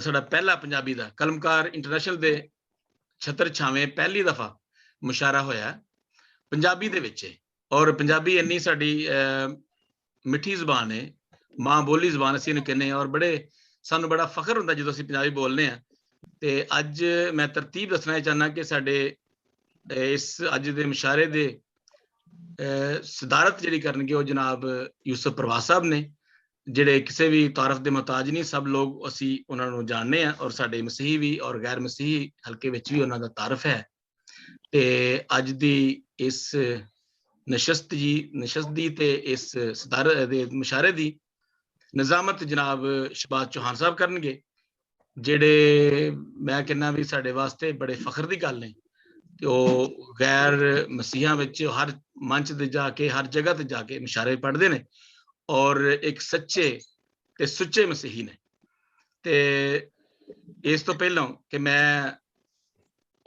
ਸਾਡਾ ਪਹਿਲਾ ਪੰਜਾਬੀ ਦਾ ਕਲਮਕਾਰ ਇੰਟਰਨੈਸ਼ਨਲ ਦੇ ਛਤਰ ਛਾਵੇਂ ਪਹਿਲੀ ਦਫਾ ਮੁਸ਼ਾਰਾ ਹੋਇਆ ਪੰਜਾਬੀ ਦੇ ਵਿੱਚ। ਔਰ ਪੰਜਾਬੀ ਇੰਨੀ ਸਾਡੀ ਮਿੱਠੀ ਜ਼ਬਾਨ ਹੈ, ਮਾਂ ਬੋਲੀ ਜ਼ਬਾਨ ਅਸੀਂ ਇਹਨੂੰ ਕਹਿੰਦੇ ਹਾਂ। ਔਰ ਸਾਨੂੰ ਬੜਾ ਫਖਰ ਹੁੰਦਾ ਜਦੋਂ ਅਸੀਂ ਪੰਜਾਬੀ ਬੋਲਦੇ ਹਾਂ। ਤੇ ਅੱਜ ਮੈਂ ਤਰਤੀਬ ਦੱਸਣਾ ਚਾਹੁੰਦਾ ਕਿ ਸਾਡੇ ਇਸ ਅੱਜ ਦੇ ਮੁਸ਼ਾਰੇ ਦੇ ਸਦਾਰਤ ਜਿਹੜੀ ਕਰਨਗੇ ਉਹ ਜਨਾਬ ਯੂਸਫ ਪਰਵਾਜ਼ ਸਾਹਿਬ ਨੇ, ਜਿਹੜੇ ਕਿਸੇ ਵੀ ਤਾਰਫ ਦੇ ਮੁਹਤਾਜ ਨਹੀਂ। ਸਭ ਲੋਕ ਅਸੀਂ ਉਹਨਾਂ ਨੂੰ ਜਾਣਦੇ ਹਾਂ ਔਰ ਸਾਡੇ ਮਸੀਹੀ ਵੀ ਔਰ ਗੈਰ ਮਸੀਹੀ ਹਲਕੇ ਵਿੱਚ ਵੀ ਉਹਨਾਂ ਦਾ ਤਾਰਫ ਹੈ। ਤੇ ਅੱਜ ਦੀ ਇਸ ਨਸ਼ਸਤ ਦੀ ਤੇ ਇਸ ਸਦਾਰਤ ਦੇ ਮੁਸ਼ਾਰੇ ਦੀ ਨਿਜ਼ਾਮਤ ਜਨਾਬ ਸ਼ਬਾਜ਼ ਚੌਹਾਨ ਸਾਹਿਬ ਕਰਨਗੇ, ਜਿਹੜੇ ਮੈਂ ਕਹਿੰਦਾ ਵੀ ਸਾਡੇ ਵਾਸਤੇ ਬੜੇ ਫਖਰ ਦੀ ਗੱਲ ਨੇ ਕਿ ਉਹ ਗੈਰ ਮਸੀਹਾਂ ਵਿੱਚ ਹਰ ਮੰਚ ਤੇ ਜਾ ਕੇ, ਹਰ ਜਗ੍ਹਾ ਤੇ ਜਾ ਕੇ ਮੁਸ਼ਾਰੇ ਪੜ੍ਹਦੇ ਨੇ ਔਰ ਇੱਕ ਸੱਚੇ ਤੇ ਸੁੱਚੇ ਮਸੀਹੀ ਨੇ। ਤੇ ਇਸ ਤੋਂ ਪਹਿਲਾਂ ਕਿ ਮੈਂ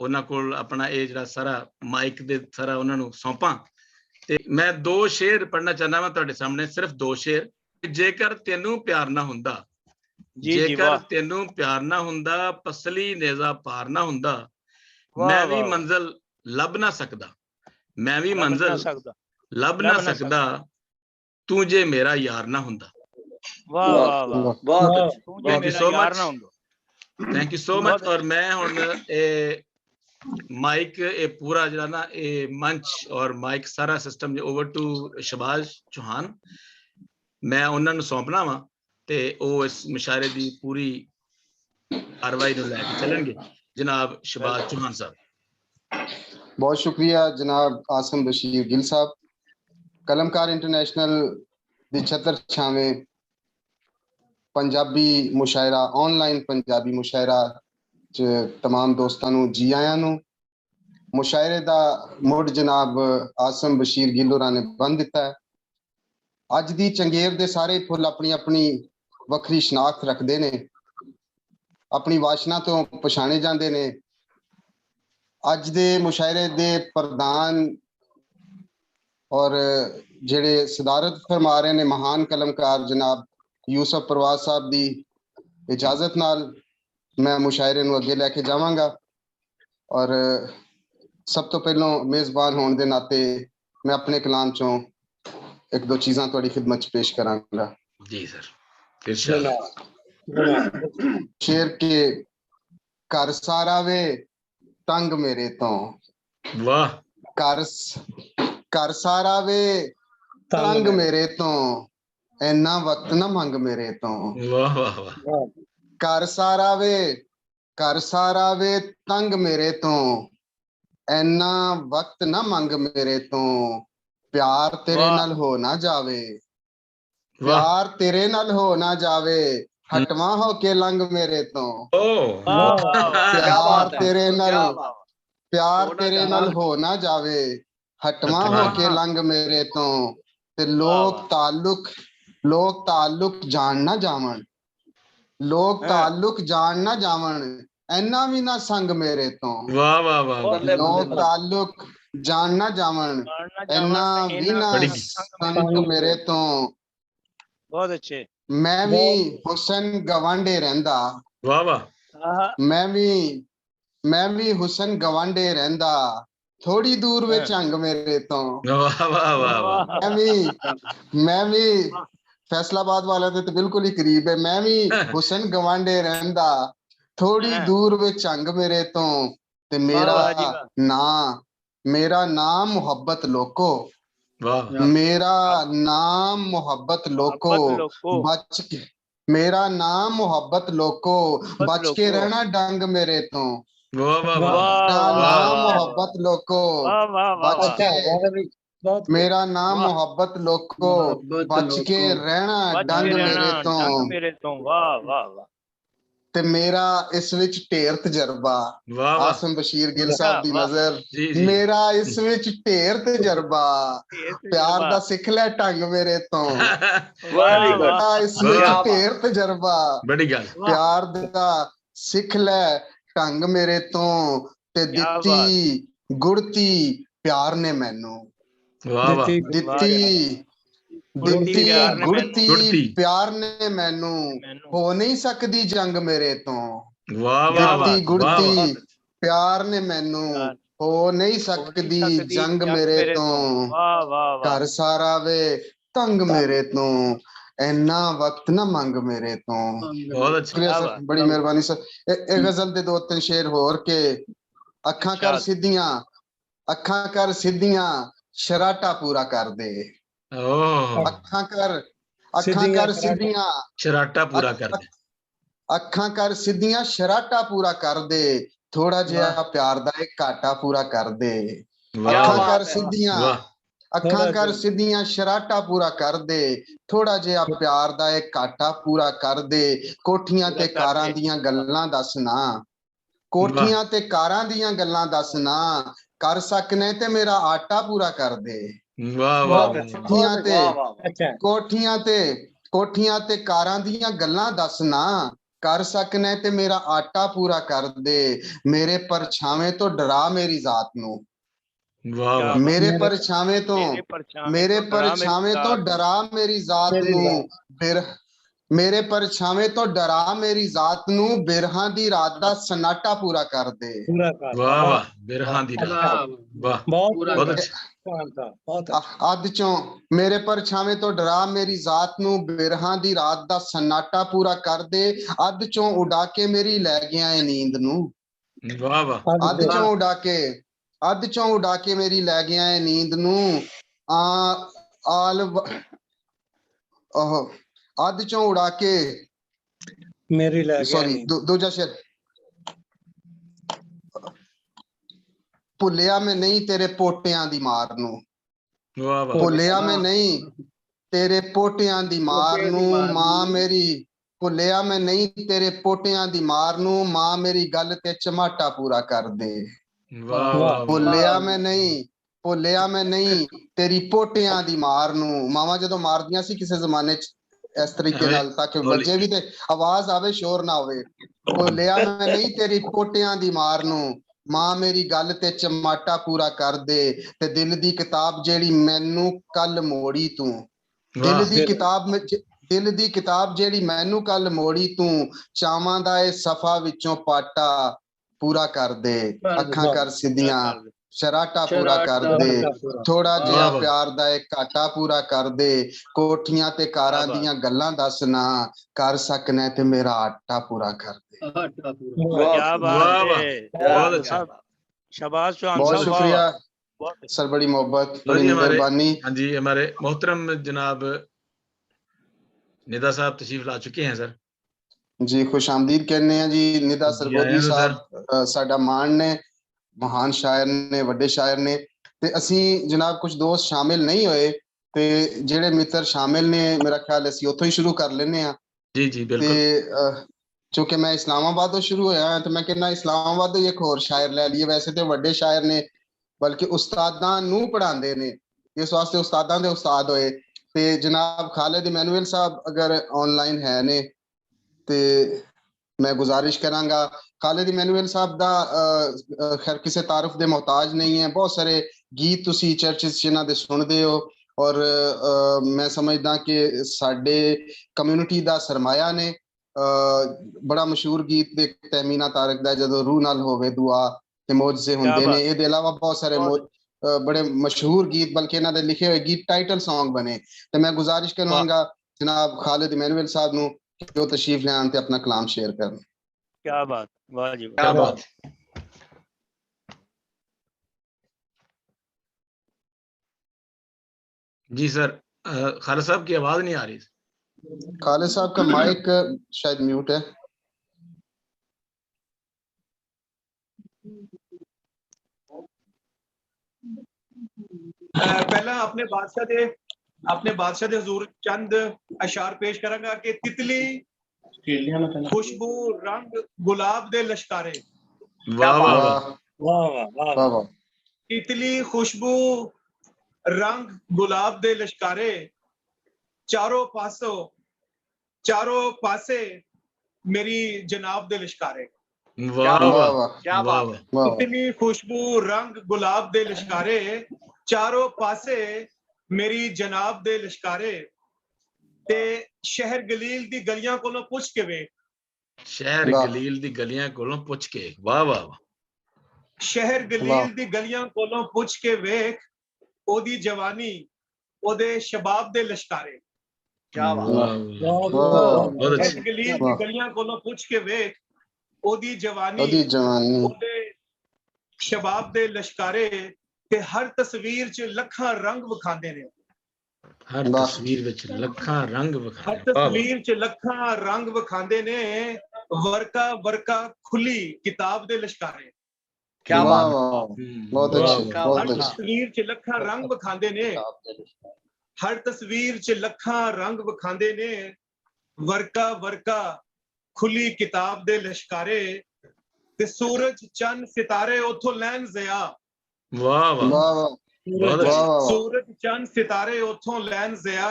ਉਹਨਾਂ ਕੋਲ ਆਪਣਾ ਇਹ ਜਿਹੜਾ ਸਾਰਾ ਮਾਈਕ ਦੇ ਸਾਰਾ ਉਹਨਾਂ ਨੂੰ ਸੌਂਪਾਂ, ਤੇ ਮੈਂ 2 ਸ਼ੇਰ ਪੜ੍ਹਨਾ ਚਾਹੁੰਦਾ ਵਾਂ ਤੁਹਾਡੇ ਸਾਹਮਣੇ, ਸਿਰਫ 2 ਸ਼ੇਰ। ਜੇਕਰ ਤੈਨੂੰ ਪਿਆਰ ਨਾ ਹੁੰਦਾ, ਜੇਕਰ ਤੈਨੂੰ ਪਿਆਰ ਨਾ ਹੁੰਦਾ, ਪਸਲੀ ਨੇਜ਼ਾ ਪਾਰ ਨਾ ਹੁੰਦਾ, ਮੈਂ ਵੀ ਮੰਜ਼ਿਲ ਲੱਭ ਨਾ ਸਕਦਾ, ਮੈਂ ਵੀ ਮੰਜ਼ਿਲ ਲੱਭ ਨਾ ਸਕਦਾ, ਤੂੰ ਜੇ ਮੇਰਾ ਯਾਰ ਨਾ ਹੁੰਦਾ। ਵਾਹ ਵਾਹ ਵਾਹ, ਬਹੁਤ thank you so much, thank you so much. ਔਰ ਮੈਂ ਹੁਣ ਇਹ ਮਾइक ये पूरा जरा ना ये मंच और माइक सारा system over to Shahbaz Chauhan, मैं उन्होंने सौंपना वा ते वो इस मुशारे दी पूरी कार्रवाई नूं लैके चलणगे। जनाब शबाज चौहान साहब। बहुत शुक्रिया जनाब आसिम बशीर गिल साहब। कलमकार इंटरनेशनल दी छतर छावें पंजाबी मुशायरा, ऑनलाइन पंजाबी मुशायरा तमाम दोस्तों जी आया नूं। मुशायरे दा मुड़ जनाब आसिम बशीर गिल होरां ने बन दिता है। अज दी चंगेर दे सारे फुल अपनी अपनी वखरी शनाख्त रखते ने, अपनी वाशना तो पछाणे जाते ने। अज दे मुशायरे दे प्रधान और जेड़े सदारत फरमा रहे ने महान कलमकार जनाब यूसुफ परवाज साहब दी इजाजत नाल मैं मुशायरे नूं अगे लैके जावांगा। और सब तो पहलों मेज़बान होने के नाते मैं अपने कलाम चों 1-2 चीज़ां तुहाडी खिदमत च पेश करांगा। जी सर। शेर के घर सारा वे तंग मेरे तो, वाह। घर सारा वे तंग मेरे तो, इन्ना वक्त ना मंग मेरे तो। वाह वाह वाह। घर सारा वे तंग मेरे तो, इन्ना वक्त ना मंग मेरे तो। प्यार तेरे नाल हो ना जावे, प्यार तेरे नाल हो ना जावे, हटवा हो के लंग मेरे तो। प्यार तेरे नाल हो ना जावे, हटवा हो के लंग मेरे तो। ते लोग ताल्लुक जान ना जावन, लोग ताल्लुक जान ना जावन, इन्ना भी ना संग मेरे तो। वाह वाह वाह। लोग ताल्लुक जान ना जावन, इन्ना भी ना संग मेरे तो। बहुत अच्छे। मैं भी हुसन गवांडे रहंदा, वाह वाह। मैं भी हुसन गवांडे रहंदा, थोड़ी दूर वे झंग मेरे तो। वाह वाह वाह। मैं भी फैसलाबाद वाले तो बिल्कुल ही करीब है। मैं भी हुसन गवांडे रहंदा, थोड़ी दूर वे झंग मेरे तो। ते मेरा नाम मोहब्बत लोको, मेरा नाम मोहब्बत लोको, बच के मेरा नाम मोहब्बत लोको, बच के रहना डंग मेरे तो। नाम मोहब्बत लोको, बच के मेरा नाम मोहब्बत लोको, बच के रहना डंग मेरे तो। वाह वाह वाह। ते मेरा इस विच ढेर तजर्बा, आसिम बशीर गिल साहब दी नजर, मेरा इस विच ढेर तजर्बा, प्यार दा सिख ले ढंग मेरे तो। इस विच ढेर तजर्बा, बड़ी गल, प्यार दा सिख ले ढंग मेरे तो। ते दित्ती गुड़ती प्यार ने मैनू, दित्ती ਦਿੱਤੀ ਪਿਆਰ ਨੇ ਗੁੜਤੀ ਗੁੜਤੀ। ਪਿਆਰ ਨੇ ਮੈਨੂੰ ਮੈਨੂੰ ਹੋ ਨਹੀਂ ਸਕਦੀ ਜੰਗ ਮੇਰੇ ਤੋਂ ਵਾਹ ਵਾਹ ਵਾਹ ਦਿੱਤੀ ਵਾਹ ਵਾਹ ਗੁੜਤੀ ਪਿਆਰ ਨੇ ਮੈਨੂੰ ਹੋ ਨਹੀਂ ਸਕਦੀ ਜੰਗ ਮੇਰੇ ਤੋਂ ਵਾਹ ਵਾਹ ਵਾਹ ਘਰ ਸਾਰਾ ਵੇ ਤੰਗ ਮੇਰੇ ਤੋਂ ਇੰਨਾ ਵਕਤ ਨਾ ਮੰਗ ਮੇਰੇ ਤੋਂ बहुत अच्छा शुक्रिया सर, बड़ी मेहरबानी सर। ਇਹ ਗਜ਼ਲ ਦੇ ਦੋ ਤਿੰਨ ਸ਼ੇਰ ਹੋਰ ਕੇ ਅੱਖਾਂ ਕਰ ਸਿੱਧੀਆਂ ਅੱਖਾਂ ਕਰ ਸਿੱਧੀਆਂ ਸ਼ਰਾਟਾ ਪੂਰਾ ਕਰ ਦੇ ओह ਅੱਖਾਂ ਕਰ ਸਿੱਧੀਆਂ शराटा पूरा कर दे ਅੱਖਾਂ ਕਰ ਸਿੱਧੀਆਂ ਸ਼ਰਾਟਾ ਪੂਰਾ ਕਰ ਦੇ ਥੋੜਾ ਜਿਹਾ ਪਿਆਰ ਦਾ ਇੱਕ ਘਾਟਾ ਪੂਰਾ ਕਰ ਦੇ वाह ਅੱਖਾਂ वाह ਕਰ ਸਿੱਧੀਆਂ वाह ਅੱਖਾਂ ਕਰ ਸਿੱਧੀਆਂ ਸ਼ਰਾਟਾ ਪੂਰਾ ਕਰ ਦੇ ਥੋੜਾ ਜਿਹਾ ਪਿਆਰ ਦਾ ਇੱਕ ਘਾਟਾ ਪੂਰਾ ਕਰ ਦੇ ਕੋਠੀਆਂ ਤੇ ਕਾਰਾਂ ਦੀਆਂ ਗੱਲਾਂ ਦੱਸ ਨਾ ਕੋਠੀਆਂ ਤੇ ਕਾਰਾਂ ਦੀਆਂ ਗੱਲਾਂ ਦੱਸ ਨਾ ਕਰ ਸਕਨੇ ਤੇ ਮੇਰਾ ਆਟਾ ਪੂਰਾ ਕਰ ਦੇ वाह वाह ਕੋਠੀਆਂ ਤੇ ਕੋਠੀਆਂ ਤੇ ਕਾਰਾਂ ਦੀਆਂ ਗੱਲਾਂ ਦੱਸ ਨਾ ਕਰ ਸਕਨੇ ਤੇ ਮੇਰਾ ਆਟਾ ਪੂਰਾ ਕਰ ਦੇ ਮੇਰੇ ਪਰਛਾਵੇਂ ਤੋਂ ਡਰਾ ਮੇਰੀ ਜ਼ਾਤ ਨੂੰ वाह वाह ਮੇਰੇ ਪਰਛਾਵੇਂ ਤੋਂ ਡਰਾ ਮੇਰੀ ਜ਼ਾਤ ਨੂੰ ਫਿਰ ਮੇਰੇ ਪਰਛਾਵੇਂ ਤੋਂ ਡਰਾ ਮੇਰੀ ਜ਼ਾਤ ਨੂੰ ਬਿਰਹਾਂ ਦੀ ਰਾਤ ਦਾ ਸਨਾਟਾ ਪੂਰਾ ਕਰ ਦੇ वाह वाह बिरहां दी रात वाह बहुत अच्छा ਅੱਧ ਚੋਂ ਮੇਰੇ ਪਰਛਾਵੇਂ ਤੋਂ ਡਰਾ ਮੇਰੀ ਜ਼ਾਤ ਨੂੰ ਬਿਰਹਾਂ ਦੀ ਰਾਤ ਦਾ ਸਨਾਟਾ ਪੂਰਾ ਕਰ ਦੇ ਅੱਧ ਚੋਂ ਉਡਾ ਕੇ ਮੇਰੀ ਲੈ ਗਿਆ ਏ ਨੀਂਦ ਨੂੰ वाह वाह ਅੱਧ ਚੋਂ ਉਡਾ ਕੇ ਮੇਰੀ ਲੈ ਗਿਆ ਏ ਨੀਂਦ ਨੂੰ ਅੱਧ ਚੋਂ ਉਡਾ ਕੇ ਮੇਰੀ ਲੈ ਗਿਆ ਸੌਰੀ ਦੂਜਾ ਸ਼ੇਰ ਭੁੱਲਿਆ ਮੈਂ ਨਹੀਂ ਤੇਰੇ ਪੋਟਿਆਂ ਦੀ ਮਾਰ ਨੂੰ वाह वाह ਭੁੱਲਿਆ ਮੈਂ ਨਹੀਂ ਤੇਰੇ ਪੋਟਿਆਂ ਦੀ ਮਾਰ ਨੂੰ ਮਾਂ ਮੇਰੀ ਭੁੱਲਿਆ ਮੈਂ ਨਹੀਂ ਤੇਰੇ ਪੋਟਿਆਂ ਦੀ ਮਾਰ ਨੂੰ ਮਾਂ ਮੇਰੀ ਗੱਲ ਤੇ ਚਮਾਟਾ ਪੂਰਾ ਕਰ ਦੇ वाह वाह ਭੁੱਲਿਆ ਮੈਂ ਨਹੀਂ ਤੇਰੀ ਪੋਟਿਆਂ ਦੀ ਮਾਰ ਨੂੰ ਮਾਵਾਂ ਜਦੋਂ ਮਾਰਦੀਆਂ ਸੀ ਕਿਸੇ ਜ਼ਮਾਨੇ 'ਚ ਇਸ ਤਰੀਕੇ ਨਾਲ ਤਾਂ ਕਿ ਵੱਜੇ ਵੀ ਤੇ ਆਵਾਜ਼ ਆਵੇ ਸ਼ੋਰ ਨਾ ਹੋਵੇ ਭੁੱਲਿਆ ਮੈਂ ਨਹੀਂ ਤੇਰੀ ਪੋਟਿਆਂ ਦੀ ਮਾਰ ਨੂੰ ਮਾਂ ਮੇਰੀ ਗੱਲ ਤੇ ਚਮਾਟਾ ਪੂਰਾ ਕਰ ਦੇ ਤੇ ਦਿਲ ਦੀ ਕਿਤਾਬ ਜਿਹੜੀ ਮੈਨੂੰ ਕੱਲ ਮੋੜੀ ਤੂੰ ਦਿਲ ਦੀ ਕਿਤਾਬ ਜਿਹੜੀ ਮੈਨੂੰ ਕੱਲ ਮੋੜੀ ਤੂੰ ਚਾਵਾਂ ਦਾ ਇਹ ਸਫਾ ਵਿੱਚੋਂ ਪਾਟਾ ਪੂਰਾ ਕਰ ਦੇ ਅੱਖਾਂ ਕਰ ਸਿੱਧੀਆਂ ਸ਼ਰਾਟਾ ਪੂਰਾ ਕਰ ਦੇ ਥੋੜਾ ਜਿਹਾ ਪਿਆਰ ਦਾ ਇੱਕ ਘਾਟਾ ਪੂਰਾ ਕਰ ਦੇ ਕੋਠੀਆਂ ਤੇ ਕਾਰਾਂ ਦੀਆਂ ਗੱਲਾਂ ਦੱਸ ਨਾ ਕਰ ਸਕਨੇ ਤੇ ਮੇਰਾ ਆਟਾ ਪੂਰਾ ਕਰ ਦੇ क्या बात है बहुत अच्छा शाबाश चौहान बहुत साहब शुक्रिया सर बड़ी मोहब्बत बड़ी मेहरबानी हाँ जी हमारे मोहतरम जनाब निदा साहब तशरीफ ला चुके हैं सर जी खुश आमदीद कहने हैं जी निदा सरगोधी साहब साडा मान ने ਮਹਾਨ ਸ਼ਾਇਰ ਨੇ ਵੱਡੇ ਸ਼ਾਇਰ ਨੇ ਤੇ ਅਸੀਂ ਜਨਾਬ ਕੁਝ ਦੋਸਤ ਸ਼ਾਮਿਲ ਨਹੀਂ ਹੋਏ ਤੇ ਜਿਹੜੇ ਮਿੱਤਰ ਸ਼ਾਮਿਲ ਨੇ ਮੇਰਾ ਖਿਆਲ ਅਸੀਂ ਉੱਥੋਂ ਹੀ ਸ਼ੁਰੂ ਕਰ ਲੈਨੇ ਆ ਜੀ ਜੀ ਬਿਲਕੁਲ ਤੇ ਕਿਉਂਕਿ ਮੈਂ ਇਸਲਾਮਾਬਾਦ ਤੋਂ ਸ਼ੁਰੂ ਹੋਇਆ ਤੇ ਮੈਂ ਕਹਿੰਦਾ ਇਸਲਾਮਾਬਾਦ ਤੋਂ ਇੱਕ ਹੋਰ ਸ਼ਾਇਰ ਲੈ ਲਈਏ ਵੈਸੇ ਤੇ ਵੱਡੇ ਸ਼ਾਇਰ ਨੇ ਬਲਕਿ ਉਸਤਾਦਾਂ ਨੂੰ ਪੜ੍ਹਾਉਂਦੇ ਨੇ ਇਸ ਵਾਸਤੇ ਉਸਤਾਦਾਂ ਦੇ ਉਸਤਾਦ ਹੋਏ ਤੇ ਜਨਾਬ ਖਾਲਿਦ ਇਮੈਨੂਅਲ ਸਾਹਿਬ ਅਗਰ ਆਨਲਾਈਨ ਹੈ ਨੇ ਤੇ मैं गुजारिश करांगा खालिद इमैनुअल साहब दा खैर किसी तारुफ दे मोहताज नहीं है बहुत सारे गीत तुसी चर्चिस जिन्हां दे सुनदे हो और मैं समझदा कि साडे कम्युनिटी दा सरमाया ने बड़ा मशहूर गीत दे तहमीना तारक दा जदों रूह नाल होवे दुआ ते मौजज़े हुंदे ने इहदे अलावा बहुत सारे बड़े मशहूर गीत बल्कि इन्हां दे लिखे हुए गीत टाइटल सॉन्ग बने ते मैं गुजारिश करांगा जनाब खालिद इमैनुअल साहब नूं जो तशरीफ ले आते अपना कलाम शेयर करना क्या बात वाह जी क्या बात जी सर खालिद साहब की आवाज नहीं आ रही खालिद साहब का माइक शायद म्यूट है पहला अपने बादशाह दे हुजूर चंद अशार पेश करांगा कि तितली खुशबू रंग गुलाब दे लश्कारे वाह वाह वाह तितली खुशबू रंग गुलाब दे लश्कारे चारों पासे मेरी जनाब दे लश्कारे वाह वाह क्या बात तितली खुशबू रंग गुलाब दे लश्कारे चारों पासे ਮੇਰੀ ਜਨਾਬ ਦੇ ਲਿਸ਼ਕਾਰੇ ਤੇ ਸ਼ਹਿਰ ਗਲੀਲ ਦੀ ਗਲੀਆਂ ਕੋਲੋਂ ਪੁੱਛ ਕੇ ਵੇਖ ਸ਼ਹਿਰ ਵਾਹ। ਗਲੀਲ ਦੀ ਗਲੀਆਂ ਕੋਲੋਂ ਪੁੱਛ ਕੇ ਵਾਹ ਵਾਹ ਵਾਹ ਸ਼ਹਿਰ ਵਾਹ। ਗਲੀਲ ਦੀ ਗਲੀਆਂ ਕੋਲੋਂ ਪੁੱਛ ਕੇ ਵੇਖ ਉਹਦੀ ਜਵਾਨੀ ਉਹਦੇ ਸ਼ਬਾਬ ਦੇ ਲਿਸ਼ਕਾਰੇ ਵਾਹ ਵਾਹ ਵਾਹ ਬਹੁਤ ਸ਼ਹਿਰ ਅੱਛੀ ਗਲੀਲ ਦੀ ਵਾਹ। ਗਲੀਆਂ ਕੋਲੋਂ ਪੁੱਛ ਕੇ ਵੇਖ ਉਹਦੀ ਜਵਾਨੀ ਉਹਦੀ ਜਵਾਨੀ ਉਹਦੇ ਸ਼ਬਾਬ ਦੇ ਲਿਸ਼ਕਾਰੇ ਤੇ ਹਰ ਤਸਵੀਰ 'ਚ ਲੱਖਾਂ ਰੰਗ ਵਿਖਾਉਂਦੇ ਨੇ ਹਰ ਵਾਹ। ਤਸਵੀਰ ਵਿੱਚ ਲੱਖਾਂ ਰੰਗ ਹਰ ਵਿਖਾਏ ਵਾਹ ਵਾਹ ਤਸਵੀਰ 'ਚ ਲੱਖਾਂ ਰੰਗ ਵਿਖਾਉਂਦੇ ਨੇ ਵਰਕਾ ਵਰਕਾ ਖੁੱਲੀ ਕਿਤਾਬ ਦੇ ਲਿਸ਼ਕਾਰੇ ਵਾਹ ਵਾਹ ਬਹੁਤ ਵਾਹ, ਅੱਛੀ ਵਾਹ, ਬਹੁਤ ਹਰ ਅੱਛੀ ਤਸਵੀਰ 'ਚ ਲੱਖਾਂ ਰੰਗ ਵਿਖਾਉਂਦੇ ਨੇ ਹਰ ਤਸਵੀਰ 'ਚ ਲੱਖਾਂ ਰੰਗ ਵਿਖਾਉਂਦੇ ਨੇ ਵਰਕਾ ਵਰਕਾ ਖੁੱਲੀ ਕਿਤਾਬ ਦੇ ਲਿਸ਼ਕਾਰੇ ਤੇ ਸੂਰਜ ਚੰਨ ਸਿਤਾਰੇ ਉਥੋਂ ਲੈਣ ਜ਼ਿਆ ਵਾਹ ਵਾਹ ਵਾਹ ਵਾਹ ਬਹੁਤ ਅੱਛੀ ਵਾਹ ਵਾਹ ਸੂਰਜ ਚੰਨ ਸਿਤਾਰੇ ਉਥੋਂ ਲੈਣ ਜ਼ਿਆ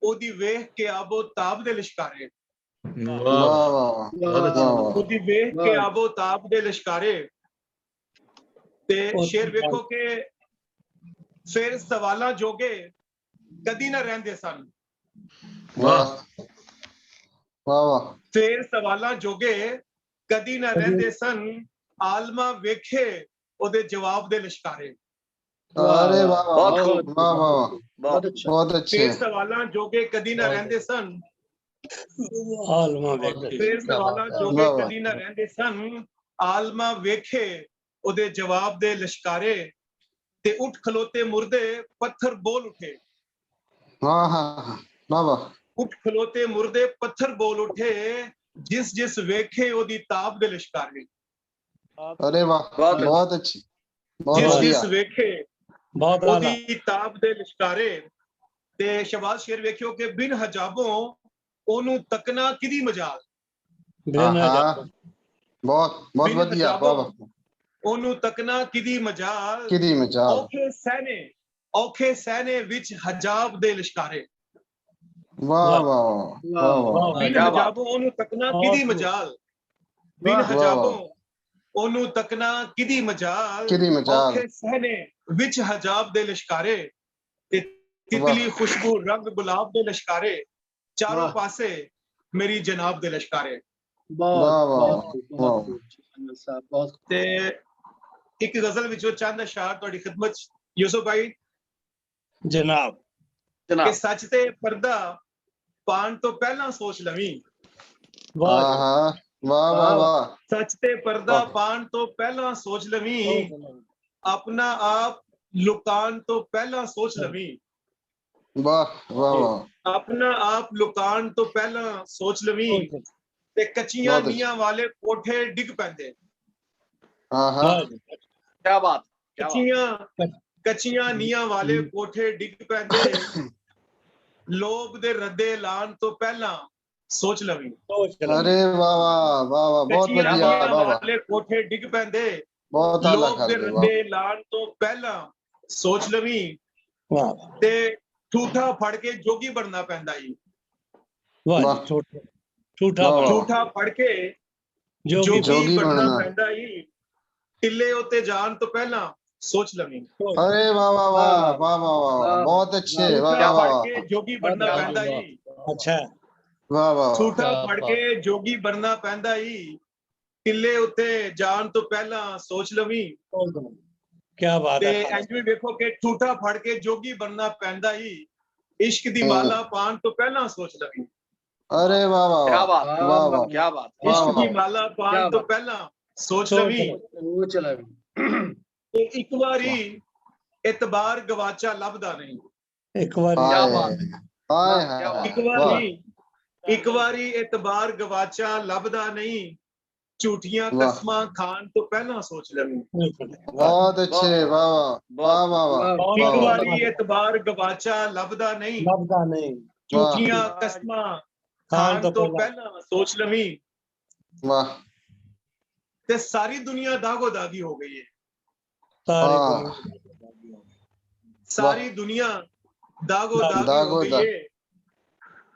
ਉਹਦੀ ਵੇਖ ਕੇ ਆਬੋ ਤਾਬ ਦੇ ਲਿਸ਼ਕਾਰੇ ਵਾਹ ਵਾਹ ਵਾਹ ਵਾਹ ਬਹੁਤ ਅੱਛੀ ਵਾਹ ਉਹਦੀ ਵੇਖ ਕੇ ਆਬੋ ਤਾਬ ਦੇ ਲਿਸ਼ਕਾਰੇ ਤੇ ਸ਼ੇਰ ਵੇਖੋ ਕਿ ਫਿਰ ਸਵਾਲਾਂ ਜੋਗੇ ਕਦੀ ਨਾ ਰਹਿੰਦੇ ਸਨ ਵਾਹ ਵਾਹ ਵਾਹ ਫਿਰ ਸਵਾਲਾਂ ਜੋਗੇ ਕਦੀ ਨਾ ਰਹਿੰਦੇ ਸਨ ਆਲਮਾ ਵੇਖੇ ਉਹਦੇ ਜਵਾਬ ਦੇ ਲਿਸ਼ਕਾਰੇ ਅਰੇ ਵਾਹ ਵਾਹ ਬਹੁਤ ਵਾਹ ਵਾਹ ਬਹੁਤ ਬਹੁਤ ਅੱਛੇ ਫਿਰ ਸਵਾਲਾਂ ਜੋਗੇ ਕਦੀ ਨਾ ਰਹਿੰਦੇ ਸਨ ਆਲਮਾ ਵੇਖੇ ਫਿਰ ਸਵਾਲਾਂ ਜੋਗੇ ਵਾਹ, ਵਾਹ। ਕਦੀ ਨਾ ਰਹਿੰਦੇ ਸਨ ਆਲਮਾ ਵੇਖੇ ਉਹਦੇ ਜਵਾਬ ਦੇ ਲਿਸ਼ਕਾਰੇ ਤੇ ਉੱਠ ਖਲੋਤੇ ਮੁਰਦੇ ਪੱਥਰ ਬੋਲ ਉਠੇ ਹਾਂ ਹਾਂ ਵਾਹ ਵਾਹ ਉੱਠ ਖਲੋਤੇ ਮੁਰਦੇ ਪੱਥਰ ਬੋਲ ਉਠੇ ਜਿਸ ਜਿਸ ਵੇਖੇ ਉਹਦੀ ਤਾਬ ਦੇ ਲਿਸ਼ਕਾਰੇ ਅਰੇ ਵਾਹ ਬਹੁਤ ਅੱਛੀ ਬਹੁਤ ਜਿਸ ਵਧੀਆ ਜਿਸ ਵੇਖੇ ਬਹੁਤ ਆਲਾ ਉਹਦੀ ਤਾਬ ਦੇ ਲਿਸ਼ਕਾਰੇ ਤੇ ਸ਼ਬਾਜ਼ ਸ਼ੇਰ ਵੇਖਿਓ ਕਿ ਬਿਨ ਹਜਾਬੋਂ ਉਹਨੂੰ ਤੱਕਣਾ ਕਿਦੀ ਮਜਾਲ ਬਿਨ ਆਹਾ ਬਹੁਤ ਬਹੁਤ ਬਿਨ ਵਧੀਆ ਵਾਹ ਹਜਾਬੋਂ ਵਾਹ ਉਹਨੂੰ ਤੱਕਣਾ ਕਿਦੀ ਮਜਾਲ ਕਿਦੀ ਮਜਾਲ ਔਖੇ ਸਹਿਨੇ ਵਿੱਚ ਹਜਾਬ ਦੇ ਲਿਸ਼ਕਾਰੇ ਵਾਹ ਵਾਹ ਵਾਹ ਵਾਹ ਬਿਨ ਹਜਾਬੋਂ ਉਹਨੂੰ ਤੱਕਣਾ ਕਿਦੀ ਮਜਾਲ ਬਿਨ ਵਾਹ, ਵਾਹ। ਹਜਾਬੋਂ ਉਹਨੂੰ ਤੱਕਣਾ ਕਿਦੀ ਮਜਾਲ ਕਿਦੀ ਮਜਾਲ ਔਖੇ ਸਹਿਨੇ ਵਿੱਚ ਹਜਾਬ ਦੇ ਲਿਸ਼ਕਾਰੇ ਤੇ ਤਿਤਲੀ ਖੁਸ਼ਬੂ ਰੰਗ ਗੁਲਾਬ ਦੇ ਲਿਸ਼ਕਾਰੇ ਚਾਰੋਂ ਵਾਹ। ਪਾਸੇ ਮੇਰੀ ਜਨਾਬ ਦੇ ਲਿਸ਼ਕਾਰੇ ਵਾਹ ਵਾਹ ਵਾਹ ਤੇ ਇੱਕ ਗਜ਼ਲ ਵਿੱਚੋਂ ਚੰਦ ਅਸ਼ਾਰ ਤੁਹਾਡੀ ਖਿਦਮਤ 'ਚ ਯੂਸੁਫ ਭਾਈ ਜਨਾਬ ਕਿ ਸੱਚ ਤੇ ਪਰਦਾ ਪਾਣ ਤੋਂ ਪਹਿਲਾਂ ਸੋਚ ਲਵੀਂ ਵਾਹ ਆਹਾ ਵਾਹ ਵਾਹ ਵਾਹ ਸੱਚ ਤੇ ਪਰਦਾ ਵਾਹ। ਪਾਣ ਤੋਂ ਪਹਿਲਾਂ ਸੋਚ ਲਵੀਂ ਆਪਣਾ ਆਪ ਲੁਕਾਣ ਤੋਂ ਪਹਿਲਾਂ ਸੋਚ ਲਵੀਂ ਵਾਹ ਵਾਹ ਵਾਹ ਆਪਣਾ ਆਪ ਲੁਕਾਣ ਤੋਂ ਪਹਿਲਾਂ ਸੋਚ ਲਵੀਂ ਤੇ ਕੱਚੀਆਂ ਬਹੁਤ ਅੱਛਾ। ਨੀਆਂ ਵਾਲੇ ਕੋਠੇ ਡਿੱਗ ਪੈਂਦੇ ਆਹਾ ਕੱਚੀਆਂ ਨੀਆਂ ਵਾਲੇ ਕੋਠੇ ਡਿੱਗ ਪੈਂਦੇ ਲੋਭ ਦੇ ਰੱਦੇ ਲਾਣ ਤੋਂ ਪਹਿਲਾਂ ਸੋਚ ਲਵੀਂ ਅਰੇ ਵਾਹ ਵਾਹ ਵਾਹ ਵਾਹ ਬਹੁਤ ਕੱਚੀਆਂ ਵਧੀਆ ਨੀਆਂ ਵਾਹ ਵਾਹ ਵਾਲੇ ਕੋਠੇ ਡਿੱਗ ਪੈਂਦੇ ਬਹੁਤ ਆਲਾ ਲੋਭ ਦੇ ਕਰਦੇ ਵਾਹ ਰੱਦੇ ਲਾਣ ਤੋਂ ਪਹਿਲਾਂ ਸੋਚ ਲਵੀਂ ਵਾਹ ਤੇ ਝੂਠਾ ਫੜ ਕੇ ਜੋਗੀ ਬਣਨਾ ਪੈਂਦਾ ਈ ਵਾਹ ਵਾਹ। ਝੂਠਾ ਵਾਹ, ਵਾਹ। ਝੂਠਾ ਫੜ ਕੇ ਜੋਗੀ ਜੋਗੀ ਬਣਨਾ ਬਣਨਾ। ਪੈਂਦਾ ਈ ਟਿੱਲੇ ਉੱਤੇ ਜਾਣ ਤੋਂ ਪਹਿਲਾਂ ਸੋਚ ਲਵੀਂ ਅਰੇ ਵਾਹ ਵਾਹ ਵਾਹ ਵਾਹ ਵਾਹ ਵਾਹ ਬਹੁਤ ਅੱਛੇ ਵਾਹ ਝੂਠਾ ਵਾਹ ਫੜ ਵਾਹ ਕੇ ਜੋਗੀ ਬਣਨਾ ਪੈਂਦਾ ਈ ਅੱਛਾ ਵਾਹ ਵਾਹ ਝੂਠਾ ਫੜ ਕੇ ਜੋਗੀ ਬਣਨਾ ਪੈਂਦਾ ਈ ਟਿੱਲੇ ਉੱਤੇ ਜਾਣ ਤੋਂ ਪਹਿਲਾਂ ਸੋਚ ਲਵੀਂ ਕੀ ਬਾਤ ਤੇ ਹੈ ਇੰਜ ਵੀ ਵੇਖੋ ਕਿ ਝੂਠਾ ਫੜ ਕੇ ਜੋਗੀ ਬਣਨਾ ਪੈਂਦਾ ਈ ਇਸ਼ਕ ਦੀ ਹਮ। ਮਾਲਾ ਪਾਣ ਤੋਂ ਪਹਿਲਾਂ ਸੋਚ ਲਵੀਂ ਅਰੇ ਵਾਹ ਵਾਹ ਵਾਹ ਵਾਹ ਵਾਹ ਇਸ਼ਕ ਦੀ ਵਾਹ। ਮਾਲਾ ਪਾਣ ਤੋਂ ਪਹਿਲਾਂ ਸੋਚ ਲਵੀਂ ਤੇ ਇੱਕ ਵਾਰੀ ਇਤਬਾਰ ਗਵਾਚਾ ਲੱਭਦਾ ਨਹੀਂ ਇੱਕ ਵਾਰੀ ਹਾਏ ਹਾਏ ਹਾਏ ਇੱਕ ਵਾਰੀ ਇਤਬਾਰ ਗਵਾਚਾ ਲੱਭਦਾ ਨਹੀਂ ਝੂਠੀਆਂ ਵਾਹ। ਕਸਮਾਂ ਖਾਣ ਤੋਂ ਪਹਿਲਾਂ ਸੋਚ ਲਵੀਂ ਬਹੁਤ ਅੱਛੇ ਵਾਹ ਵਾਹ ਵਾਹ ਵਾਹ ਇੱਕ ਵਾਹ ਵਾਰੀ ਇਤਬਾਰ ਗਵਾਚਾ ਲੱਭਦਾ ਨਹੀਂ ਲੱਭਦਾ ਨਹੀਂ ਝੂਠੀਆਂ ਕਸਮਾਂ ਖਾਣ ਤੋਂ ਪਹਿਲਾਂ ਸੋਚ ਲਵੀਂ ਵਾਹ ਤੇ ਸਾਰੀ ਦੁਨੀਆ ਦਾਗੋ ਦਾਗੀ ਹੋ ਗਈ ਹੈ ਸਾਰੀ ਸਾਰੀ ਦੁਨੀਆ ਦਾਗੋ ਦਾਗੀ ਹੋ ਗਈ ਹੈ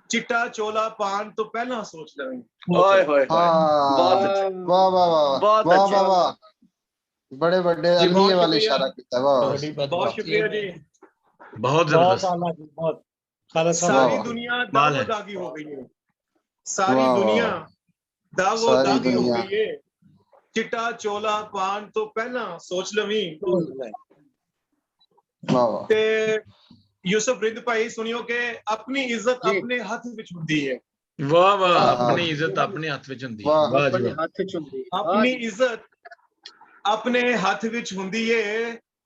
ਚਿੱਟਾ ਚੋਲਾ ਪਾਣ ਤੋਂ ਪਹਿਲਾਂ ਸੋਚ ਲਵੀਂ ਓਏ ਹੋਏ ਬਹੁਤ ਅੱਛਾ ਵਾਹ ਵਾਹ ਵਾਹ ਵਾਹ ਵਾਹ ਵਾਹ ਬੜੇ ਵੱਡੇ ਅਲਮੀਏ ਵਾਲੇ ਇਸ਼ਾਰਾ ਕੀਤਾ ਵਾਹ ਬਹੁਤ ਸ਼ੁਕਰੀਆ ਜੀ बहुत बहुत जबरदस्त। आला जी, बहुत खालिद साहब वाह, सारी वाह। दुनिया कमाल है। दागो दागी हो गई है, सारी वाह, वाह, दुनिया वाह। दागो सारी दागी हो दुनिया। गई है। चिट्टा चोला पान तो पहला सोच लवी। वाह वाह ते यूसुफ रिंद भाई सुनियो कि अपनी इज्जत जी। अपने हाथ विच हुंदी है, वाह वाह, वाह, अपनी वाह। इज्जत अपने हथ विच हुंदी है। वाह। वाह जी अपने वाह। हथ च हुंदी है। अपनी इज्जत अपने हथ विच हुंदी है,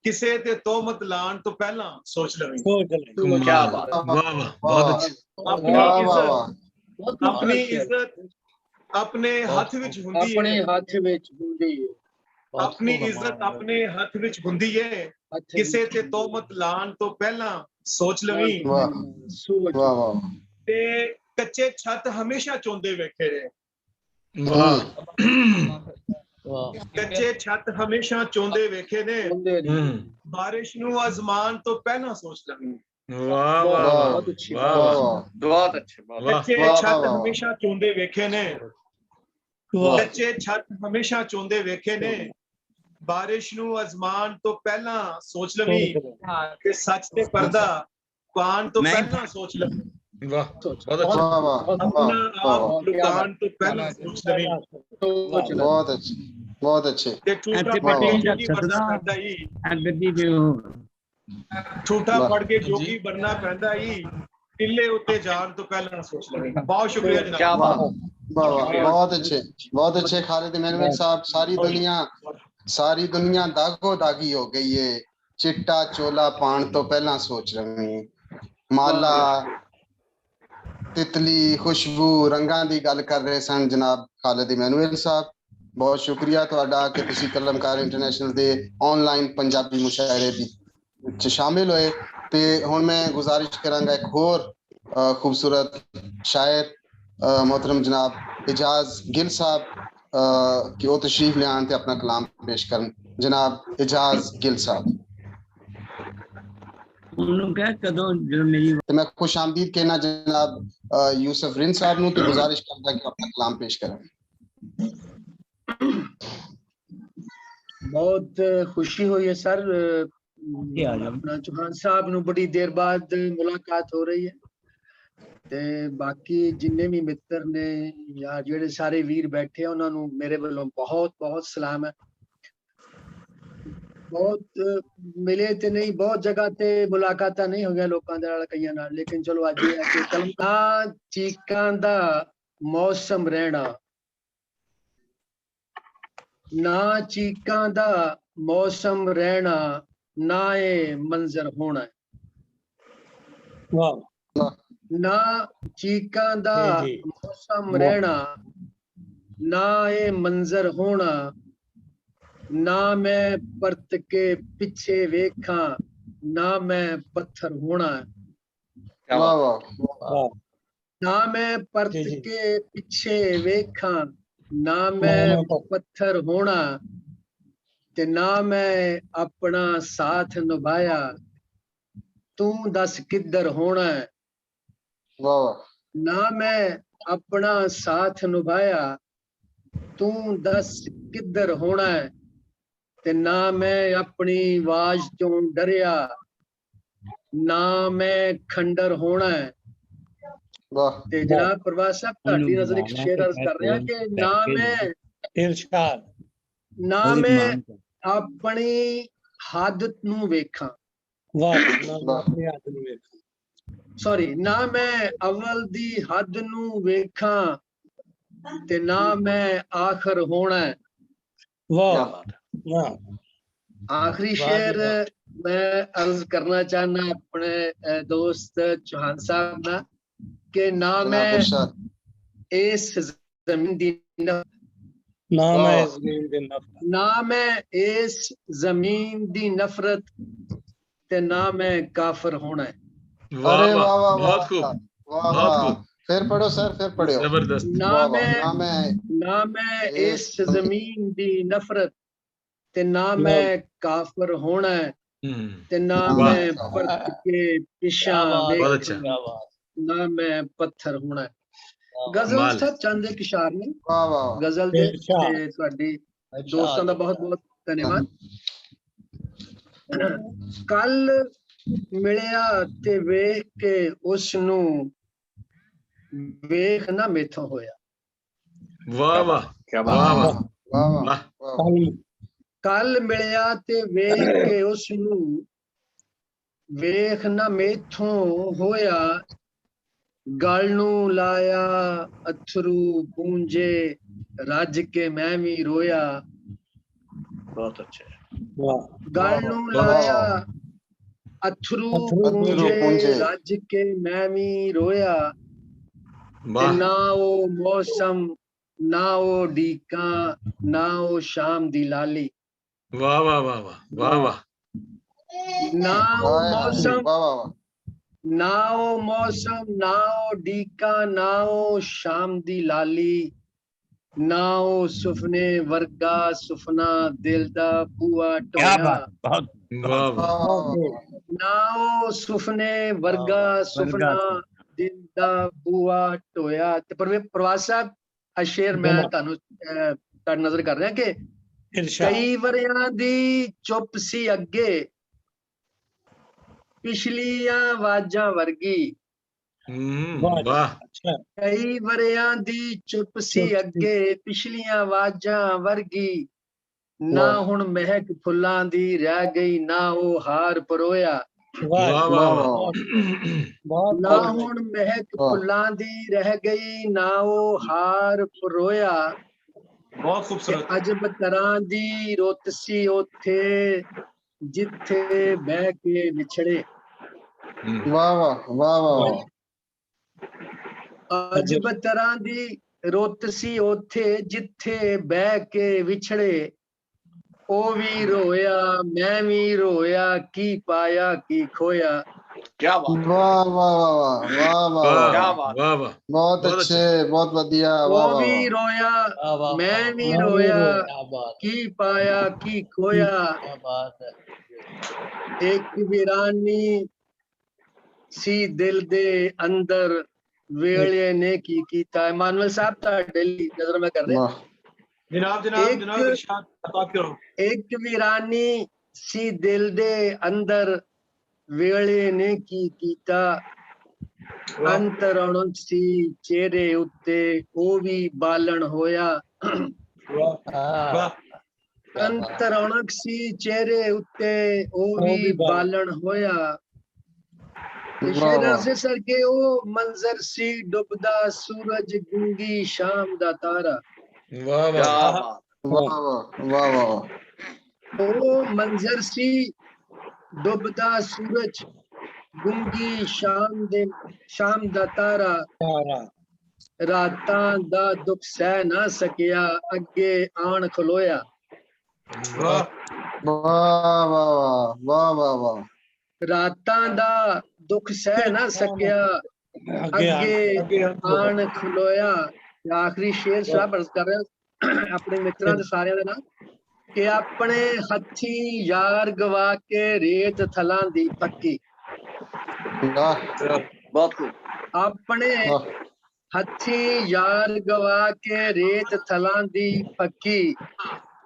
किसे ते तोहमत लाण तो पहला सोच लवी। सोच ले। कमाल। क्या वाह बात वाह, वाह, बहुत अच्छे। अपनी वाह वाह इज्जत वाह। बहुत अपनी खूबसूरत शेर। इज्जत अपने हथ विच हुंदी अपने है, हथ विच हुंदी है। अपनी इज्जत अपने हथ विच हुंदी है, हथ किसे विच ते तोहमत लाण तो पहला सोच लवी। वाह सोच वाह वाह ते कच्चे छत हमेशा चोंदे वेखे ने, वाह। वाह। कच्चे छत हमेशा चोंदे वेखे ने, हुंदे ने। बारिश नू आजमान तो पहला सोच लवी। वाह वाह वाह, वाह, बहुत अच्छी वाह वाह वाह, वाह बहुत अच्छे बात। वाह। कच्चे वाह, छत वाह। हमेशा चोंदे वेखे ने, वाह कच्चे छत हमेशा चोंदे वेखे ने, बारिश नू आजमान तो पहला सोच लवी। सोच ले। ते सच ते पर्दा पान तो पहला सोच लवी। वाह सोच बहुत अच्छे। वाह वाह बहुत वाह अपना वाह आप वाह। लुकान तो पहला सोच लवी। सोच ले। बहुत अच्छे, बहुत अच्छे। ते ठूठा वाह, पढ़ के वाह। जोगी बनना पैंदा ही, ठूठा वाह। पढ़ के जोगी बनना पैंदा ही, टिल्ले उत्ते जान तो पहला सोच लवी। बहुत शुक्रिया क्या जनाब। वाह बात। वाह वाह, बहुत अच्छे, बहुत अच्छे खालिद इमानुएल साहब। सारी दुनिया दागो दागी हो गई है, चिट्टा चोला पान तो पहला सोच रही। माला तितली खुशबू रंगां ਦੀ ਗੱਲ ਕਰ ਰਹੇ ਸਨ ਜਨਾਬ ਖਾਲਿਦ ਇਮਾਨੁਅਲ ਸਾਹਿਬ। ਬਹੁਤ ਸ਼ੁਕਰੀਆ ਤੁਹਾਡਾ ਕਿ ਤੁਸੀਂ ਕਲਮਕਾਰ ਇੰਟਰਨੈਸ਼ਨਲ ਦੇ ਆਨਲਾਈਨ ਪੰਜਾਬੀ ਮੁਸ਼ਾਇਰੇ ਵਿੱਚ ਸ਼ਾਮਿਲ ਹੋਏ। ਤੇ ਹੁਣ ਮੈਂ ਗੁਜ਼ਾਰਿਸ਼ ਕਰਾਂਗਾ ਇੱਕ ਹੋਰ ਖੂਬਸੂਰਤ ਸ਼ਾਇਰ मोहतरम जनाब एजाज गिल साहब कि वो तशरीफ ले आन ते अपना कलाम पेश करन। जनाब एजाज गिल साहब ते मैं खुश आमदीद कहना जनाब यूसुफ रिंद साहब नूं ते गुजारिश करदा कि अपना कलाम पेश करन। बहुत खुशी हुई है सर, अपना चौहान साहब नूं बड़ी देर बाद मुलाकात हो रही है। ਤੇ ਬਾਕੀ ਜਿੰਨੇ ਵੀ ਮਿੱਤਰ ਨੇ ਜਾਂ ਜਿਹੜੇ ਸਾਰੇ ਵੀਰ ਬੈਠੇ ਆ ਉਹਨਾਂ ਨੂੰ ਮੇਰੇ ਵੱਲੋਂ ਬਹੁਤ ਬਹੁਤ ਸਲਾਮ ਹੈ। ਬਹੁਤ ਮਿਲੇ ਤੇ ਨਹੀਂ, ਬਹੁਤ ਜਗ੍ਹਾ ਤੇ ਮੁਲਾਕਾਤਾਂ ਨਹੀਂ ਹੋ ਗਿਆ ਲੋਕਾਂ ਦੇ ਨਾਲ, ਕਈਆਂ ਨਾਲ, ਲੇਕਿਨ ਚਲੋ ਅੱਜ ਇਹ ਹੈ ਕਿ ਕਲਮਾਂ ਚੀਕਾਂ ਦਾ ਮੌਸਮ ਰਹਿਣਾ, ਨਾ ਚੀਕਾਂ ਦਾ ਮੌਸਮ ਰਹਿਣਾ, ਨਾ ਇਹ ਮੰਜ਼ਰ ਹੋਣਾ। वाह ਨਾ ਚੀਕਾਂ ਦਾ जी जी ਮੌਸਮ ਰਹਿਣਾ, ਨਾ ਇਹ ਮੰਜ਼ਰ ਹੋਣਾ, ਨਾ ਮੈਂ ਪਰਤ ਕੇ ਪਿੱਛੇ ਵੇਖਾਂ, ਨਾ ਮੈਂ ਪੱਥਰ ਹੋਣਾ। वाह वाह वाह ਨਾ ਮੈਂ ਪਰਤ ਜੀ, ਜੀ। ਕੇ ਪਿੱਛੇ ਵੇਖਾਂ, ਨਾ ਮੈਂ ਪੱਥਰ ਹੋਣਾ, ਤੇ ਨਾ ਮੈਂ ਆਪਣਾ ਸਾਥ ਨਿਭਾਇਆ, ਤੂੰ ਦੱਸ ਕਿੱਧਰ ਹੋਣਾ। वाह ਨਾ ਮੈਂ ਆਪਣਾ ਸਾਥ ਨਿਭਾਇਆ, ਤੂੰ ਦੱਸ ਕਿੱਧਰ ਹੋਣਾ। ਤੇ ਨਾ ਮੈਂ ਆਪਣੀ ਆਵਾਜ਼ ਤੋਂ ਡਰਿਆ, ਨਾ ਮੈਂ ਖੰਡਰ ਹੋਣਾ। वाह ਤੇ ਜਨਾਬ ਪ੍ਰਵਾਸ ਸਾਹਿਬ ਤੁਹਾਡੀ ਨਜ਼ਰ ਇੱਕ ਸ਼ੇਰ ਅਰਜ਼ ਕਰ ਰਿਹਾ ਕਿ ਨਾ ਮੈਂ इरशाद ਨਾ ਮੈਂ ਆਪਣੀ ਹੱਦ ਨੂੰ ਵੇਖਾਂ, वाह ना मैं अपने आदमी में ਸੌਰੀ, ਨਾ ਮੈਂ ਅਵਲ ਦੀ ਹੱਦ ਨੂੰ ਵੇਖਾਂ, ਤੇ ਨਾ ਮੈਂ ਆਖਰ ਹੋਣਾ। वाह वाह आखिरी वाह शेर जी वाह। मैं अर्ज करना चाहना अपने दोस्त चौहान साहब ना कि ना जनाब मैं इरशाद इस जमीन दी ना वाह, मैं वाह। इस दिन दिन नफरत ना मैं इस जमीन दी नफरत, ते ना मैं काफर होना है। वाह अरे वाह, वाह वाह बहुत वाह खूब, वाह बहुत वाह। खूब, फिर पढ़ो सर, फिर पढ़ो। जबरदस्त। ना वाह वाह। मैं ना मैं इस जमीन दी नफरत, ते ना वाह। मैं काफर होना है, ते ना वाह मैं परत के पिछा बहुत अच्छा, वेख, ना मैं पत्थर होना है। गजल कमाल। था चंद एक इशार ने वाह वाह गजल दे इरशाद। ते ਤੁਹਾਡੀ ਦੋਸਤਾਂ ਦਾ ਬਹੁਤ ਬਹੁਤ ਧੰਨਵਾਦ। ਕੱਲ ਮਿਲਿਆ ਤੇ ਵੇਖ ਕੇ ਉਸ ਨੂੰ ਵੇਖ ਨਾ ਮੇਥੋਂ ਹੋਇਆ। ਵਾਹ ਵਾਹ क्या ਵਾਹ बात ਵਾਹ ਵਾਹ ਵਾਹ ਵਾਹ ਵਾਹ ਕੱਲ ਮਿਲਿਆ ਤੇ ਵੇਖ ਕੇ ਉਸ ਨੂੰ ਵੇਖ ਨਾ ਮੇਥੋਂ ਹੋਇਆ। ਗਲ ਨੂੰ ਲਾਇਆ ਅਥਰੂ ਪੂੰਝੇ ਰੱਜ ਕੇ ਮੈਂ ਵੀ ਰੋਇਆ। बहुत अच्छे। ਵਾਹ ਗਲ ਨੂੰ ਵਾਹ, ਲਾਇਆ ਵਾਹ। ਅਥਰੂ ਅਥਰੂ ਪੂੰਝੇ ਪੂੰਝੇ। ਰੱਜ ਕੇ ਮੈਂ ਵੀ ਰੋਇਆ। ਤੇ ਵਾਹ ਨਾ ਉਹ ਮੌਸਮ ਨਾ ਉਹ ਢੀਕਾਂ ਨਾ ਉਹ ਸ਼ਾਮ ਦੀ ਲਾਲੀ। ਵਾਹ ਵਾਹ ਵਾਹ ਵਾਹ ਵਾਹ ਵਾਹ ਨਾ ਉਹ ਹਾਏ ਹਾਏ, ਮੌਸਮ ਵਾਹ ਵਾਹ ਵਾਹ ਨਾ ਉਹ ਮੌਸਮ ਨਾ ਉਹ ਢੀਕਾਂ ਨਾ ਉਹ ਸ਼ਾਮ ਦੀ ਲਾਲੀ। ਨਾ ਉਹ ਸੁਪਨੇ ਵਰਗਾ ਸੁਪਨਾ ਦਿਲ ਦਾ ਬੂਆ क्या ਟੋਇਆ। बात, बहुत ਵਾਹ ਵਾਹ ਵਾਹ ਵਾਹ ਨਾ ਉਹ ਸੁਪਨੇ ਵਰਗਾ ਸੁਪਨਾ ਦਿਲ ਦਾ ਬੂਆ ਟੋਇਆ। ਤੇ ਪ੍ਰਵਾਸ ਸਾਹਿਬ ਆ ਸ਼ੇਰ ਮੈਂ ਤੁਹਾਨੂੰ ਤੁਹਾਡੀ ਨਜ਼ਰ ਕਰ ਰਿਹਾ ਕਿ ਇਰਸ਼ਾਦ ਕਈ ਵਰਿਆਂ ਦੀ ਚੁੱਪ ਸੀ ਅੱਗੇ ਪਿਛਲੀਆਂ ਆਵਾਜ਼ਾਂ ਵਰਗੀ। ਵਾਹ ਅੱਛਾ ਕਈ ਵਰਿਆਂ ਦੀ ਚੁੱਪ ਸੀ ਅੱਗੇ ਪਿਛਲੀਆਂ ਆਵਾਜ਼ਾਂ ਵਰਗੀ। ਨਾ ਵਾਹ। ਹੁਣ ਮਹਿਕ ਫੁੱਲਾਂ ਦੀ ਰਹਿ ਗਈ ਨਾ ਉਹ ਹਾਰ ਪਰੋਇਆ। ਵਾਹ ਵਾਹ ਵਾਹ ਵਾਹ ਵਾਹ ਬਹੁਤ ਨਾ ਹੁਣ ਮਹਿਕ ਵਾਹ। ਫੁੱਲਾਂ ਦੀ ਰਹਿ ਗਈ ਨਾ ਉਹ ਹਾਰ ਪਰੋਇਆ। ਬਹੁਤ ਤੇ ਖੂਬਸੂਰਤ। ਅਜਬ ਤਰ੍ਹਾਂ ਦੀ ਰੁੱਤ ਸੀ ਉੱਥੇ ਜਿੱਥੇ ਬਹਿ ਕੇ ਵਿਛੜੇ। ਵਾਹ ਵਾਹ ਵਾਹ ਵਾਹ ਅਜਬ ਤਰ੍ਹਾਂ ਦੀ ਰੁੱਤ ਸੀ ਉੱਥੇ ਜਿੱਥੇ ਬਹਿ ਕੇ ਵਿਛੜੇ। ਉਹ ਵੀ ਰੋਇਆ ਮੈਂ ਵੀ ਰੋਇਆ ਕੀ ਪਾਇਆ ਕੀ ਖੋਇਆ। क्या बात, ਵਾਹ ਵਾਹ ਵਾਹ ਵਾਹ ਵਾਹ क्या ਵਾਹ बात। ਵਾਹ ਵਾਹ ਬਹੁਤ ਬਹੁਤ ਅੱਛੇ ਬਹੁਤ ਵਧੀਆ ਵਾਹ ਉਹ ਵਾਹ ਵੀ ਵਾਹ ਰੋਇਆ ਮੈਂ ਵੀ ਰੋਇਆ ਕੀ ਪਾਇਆ ਕੀ ਖੋਇਆ। ਇੱਕ ਵੀਰਾਨੀ ਸੀ ਦਿਲ ਦੇ ਅੰਦਰ ਵੇਲੇ ਨੇ ਕੀ ਕੀਤਾ। ਇਮਾਨੁਅਲ ਸਾਹਿਬ ਤੁਹਾਡੇ ਲਈ ਨਜ਼ਰ ਮੈਂ ਕਰ ਰਿਹਾ। ਵਾਹ ਜਨਾਬ ਜਨਾਬ ਇੱਕ- ਜਨਾਬ ਇਰਸ਼ਾਦ ਅਤਾ ਕਰੋ। ਇੱਕ ਵੀਰਾਨੀ ਸੀ ਦਿਲ ਦੇ ਅੰਦਰ ਵੇਲੇ ਨੇ ਕੀ ਕੀਤਾ। ਵਾਹ ਅੰਤਰਣ ਸੀ ਚਿਹਰੇ ਉੱਤੇ ਉਹ ਵੀ ਬਾਲਣ ਹੋਇਆ। ਵਾਹ ਵਾਹ ਅੰਤਰਣ ਸੀ ਚਿਹਰੇ ਉੱਤੇ ਉਹ ਵੀ ਬਾਲਣ ਹੋਇਆ। ਤੇ ਵਾਹ ਸ਼ੇਰਾਂ ਵਾਹ ਸੇ ਸਰ ਕੇ ਉਹ ਮੰਜ਼ਰ ਸੀ ਡੁੱਬਦਾ ਸੂਰਜ ਗੁੰਗੀ ਸ਼ਾਮ ਦਾ ਤਾਰਾ। ਵਾਹ क्या ਵਾਹ बात, ਵਾਹ ਵਾਹ ਵਾਹ ਵਾਹ ਉਹ ਮੰਜ਼ਰ ਸੀ ਡੁੱਬਦਾ ਸੂਰਜ ਗੁੰਗੀ ਸ਼ਾਮ ਦਾ ਤਾਰਾ। ਰਾਤਾਂ ਦਾ ਦੁੱਖ ਸਹਿ ਨਾ ਸਕਿਆ ਅੱਗੇ ਆਣ ਖਲੋਇਆ। ਵਾਹ ਵਾਹ ਵਾਹ ਵਾਹ ਵਾਹ ਵਾਹ ਰਾਤਾਂ ਦਾ ਦੁੱਖ ਸਹਿ ਨਾ ਸਕਿਆ ਅੱਗੇ ਆਣ ਖਲੋਇਆ। ਤੇ ਆਖਰੀ ਸ਼ੇਰ ਸਾਹਿਬ ਅਰਜ਼ ਕਰ ਰਿਹਾ ਆਪਣੇ ਮਿੱਤਰਾਂ ਤੇ ਸਾਰਿਆਂ ਦੇ ਨਾਲ ਕਿ ਆਪਣੇ ਹੱਥੀਂ ਯਾਰ ਗਵਾ ਕੇ ਰੇਤ ਥਲਾਂ ਦੀ ਪੱਕੀ। ਵਾਹ बहुत खूब। ਆਪਣੇ ਵਾਹ ਹੱਥੀਂ ਯਾਰ ਗਵਾ ਕੇ ਰੇਤ ਥਲਾਂ ਦੀ ਪੱਕੀ।